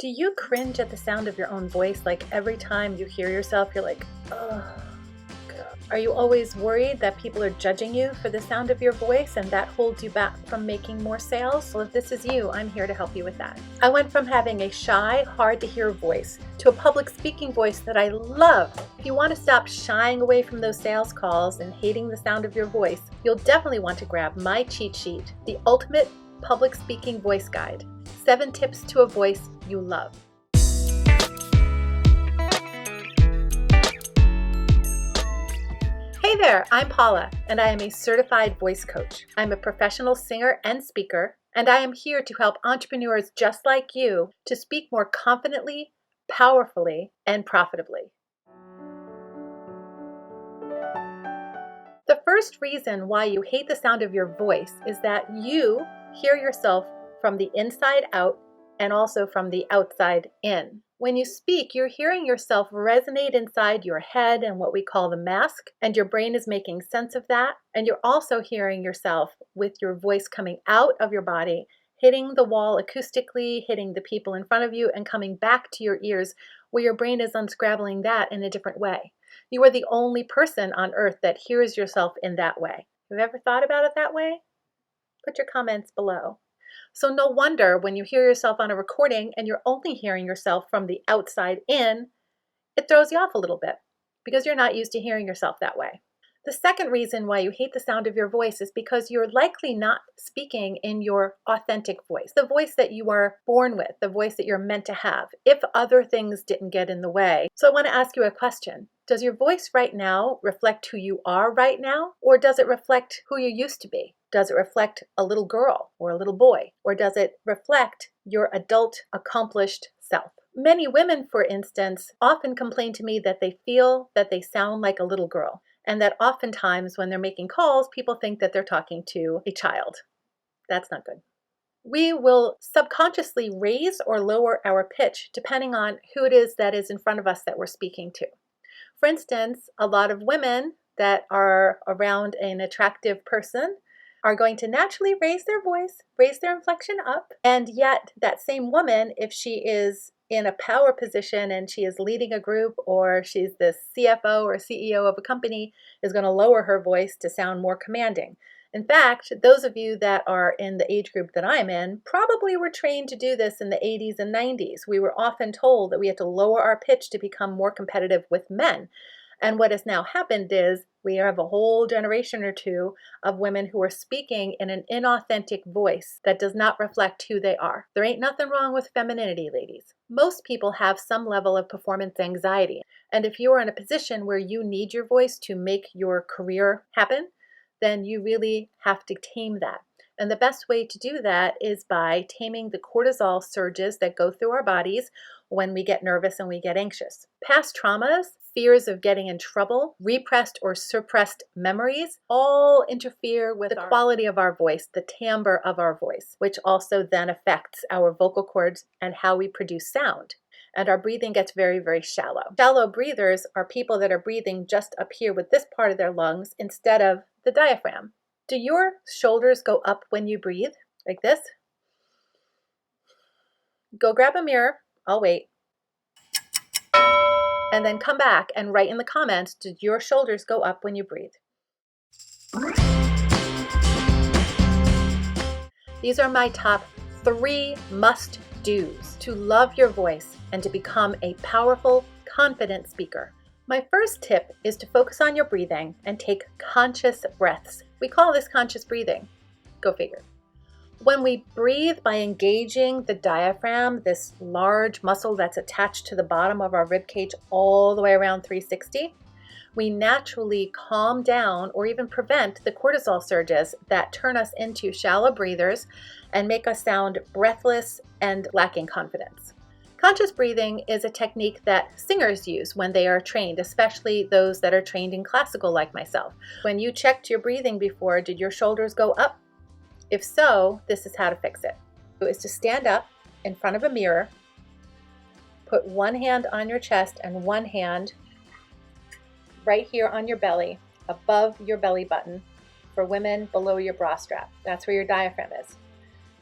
Do you cringe at the sound of your own voice? Like every time you hear yourself, you're like, oh, God. Are you always worried that people are judging you for the sound of your voice and that holds you back from making more sales? Well, if this is you, I'm here to help you with that. I went from having a shy, hard to hear voice to a public speaking voice that I love. If you want to stop shying away from those sales calls and hating the sound of your voice, you'll definitely want to grab my cheat sheet, the ultimate public speaking voice guide. 7 tips to a voice you love. Hey there, I'm Paula, and I am a certified voice coach. I'm a professional singer and speaker, and I am here to help entrepreneurs just like you to speak more confidently, powerfully, and profitably. The first reason why you hate the sound of your voice is that you hear yourself from the inside out and also from the outside in. When you speak, you're hearing yourself resonate inside your head and what we call the mask, and your brain is making sense of that. And you're also hearing yourself with your voice coming out of your body, hitting the wall acoustically, hitting the people in front of you, and coming back to your ears where your brain is unscrabbling that in a different way. You are the only person on earth that hears yourself in that way. Have you ever thought about it that way? Put your comments below. So no wonder when you hear yourself on a recording and you're only hearing yourself from the outside in, it throws you off a little bit because you're not used to hearing yourself that way. The second reason why you hate the sound of your voice is because you're likely not speaking in your authentic voice, the voice that you are born with, the voice that you're meant to have, if other things didn't get in the way. So I want to ask you a question. Does your voice right now reflect who you are right now, or does it reflect who you used to be? Does it reflect a little girl or a little boy, or does it reflect your adult, accomplished self? Many women, for instance, often complain to me that they feel that they sound like a little girl, and that oftentimes when they're making calls, people think that they're talking to a child. That's not good. We will subconsciously raise or lower our pitch depending on who it is that is in front of us that we're speaking to. For instance, a lot of women that are around an attractive person are going to naturally raise their voice, raise their inflection up, and yet that same woman, if she is in a power position and she is leading a group or she's the CFO or CEO of a company, is going to lower her voice to sound more commanding. In fact, those of you that are in the age group that I'm in probably were trained to do this in the 80s and 90s. We were often told that we had to lower our pitch to become more competitive with men. And what has now happened is we have a whole generation or two of women who are speaking in an inauthentic voice that does not reflect who they are. There ain't nothing wrong with femininity, ladies. Most people have some level of performance anxiety. And if you are in a position where you need your voice to make your career happen, then you really have to tame that. And the best way to do that is by taming the cortisol surges that go through our bodies when we get nervous and we get anxious. Past traumas, fears of getting in trouble, repressed or suppressed memories, all interfere with the quality of our voice, the timbre of our voice, which also then affects our vocal cords and how we produce sound. And our breathing gets very, very shallow. Shallow breathers are people that are breathing just up here with this part of their lungs instead of the diaphragm. Do your shoulders go up when you breathe? Like this? Go grab a mirror. I'll wait. And then come back and write in the comments, did your shoulders go up when you breathe? These are my top 3 must-dos to love your voice and to become a powerful, confident speaker. My first tip is to focus on your breathing and take conscious breaths. We call this conscious breathing. Go figure. When we breathe by engaging the diaphragm, this large muscle that's attached to the bottom of our rib cage all the way around 360, we naturally calm down or even prevent the cortisol surges that turn us into shallow breathers and make us sound breathless and lacking confidence. Conscious breathing is a technique that singers use when they are trained, especially those that are trained in classical like myself. When you checked your breathing before, did your shoulders go up? If so, this is how to fix it. Is to stand up in front of a mirror, put one hand on your chest and one hand right here on your belly, above your belly button. For women, below your bra strap. That's where your diaphragm is.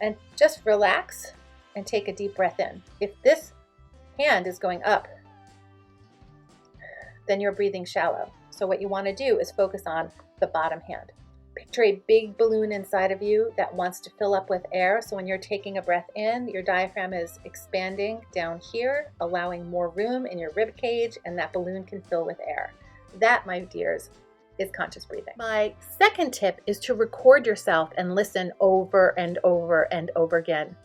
And just relax and take a deep breath in. If this hand is going up, then you're breathing shallow. So what you want to do is focus on the bottom hand. Picture a big balloon inside of you that wants to fill up with air. So when you're taking a breath in, your diaphragm is expanding down here, allowing more room in your rib cage, and that balloon can fill with air. That, my dears, is conscious breathing. My second tip is to record yourself and listen over and over and over again.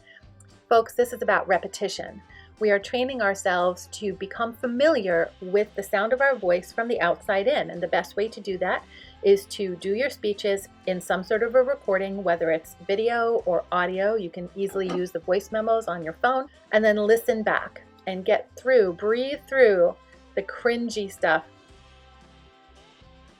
Folks, this is about repetition. We are training ourselves to become familiar with the sound of our voice from the outside in. And the best way to do that is to do your speeches in some sort of a recording, whether it's video or audio. You can easily use the voice memos on your phone, and then listen back and breathe through the cringy stuff.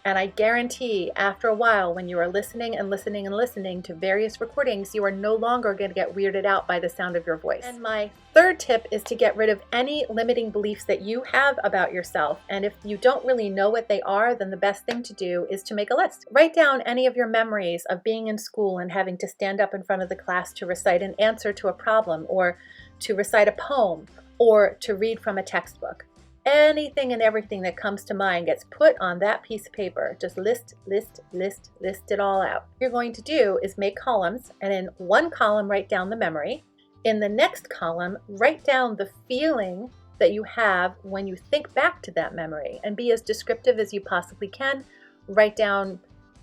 And I guarantee after a while, when you are listening and listening and listening to various recordings, you are no longer going to get weirded out by the sound of your voice. And my third tip is to get rid of any limiting beliefs that you have about yourself. And if you don't really know what they are, then the best thing to do is to make a list. Write down any of your memories of being in school and having to stand up in front of the class to recite an answer to a problem, or to recite a poem, or to read from a textbook. Anything and everything that comes to mind gets put on that piece of paper. Just list it all out. What you're going to do is make columns, and in one column write down the memory. In the next column, write down the feeling that you have when you think back to that memory, and be as descriptive as you possibly can. Write down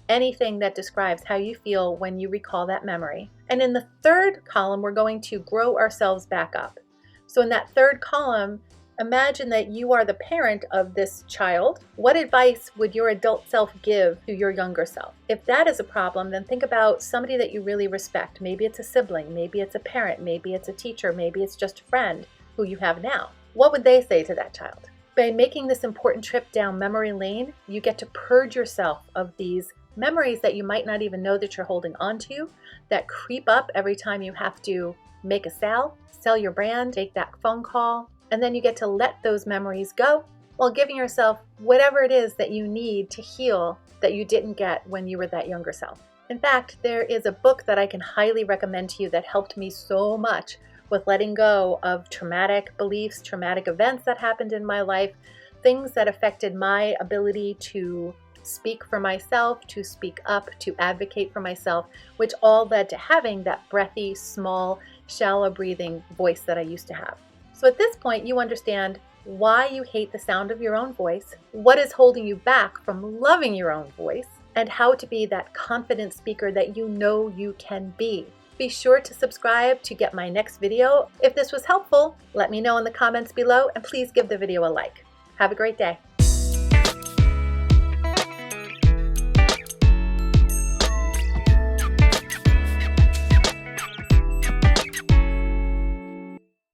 anything that describes how you feel when you recall that memory. And in the third column, we're going to grow ourselves back up. So in that third column, imagine that you are the parent of this child. What advice would your adult self give to your younger self? If that is a problem, then think about somebody that you really respect. Maybe it's a sibling, maybe it's a parent, maybe it's a teacher, maybe it's just a friend who you have now. What would they say to that child? By making this important trip down memory lane, you get to purge yourself of these memories that you might not even know that you're holding on to, that creep up every time you have to make a sell your brand, make that phone call. And then you get to let those memories go while giving yourself whatever it is that you need to heal that you didn't get when you were that younger self. In fact, there is a book that I can highly recommend to you that helped me so much with letting go of traumatic beliefs, traumatic events that happened in my life, things that affected my ability to speak for myself, to speak up, to advocate for myself, which all led to having that breathy, small, shallow breathing voice that I used to have. So at this point, you understand why you hate the sound of your own voice, what is holding you back from loving your own voice, and how to be that confident speaker that you know you can be. Be sure to subscribe to get my next video. If this was helpful, let me know in the comments below, and please give the video a like. Have a great day.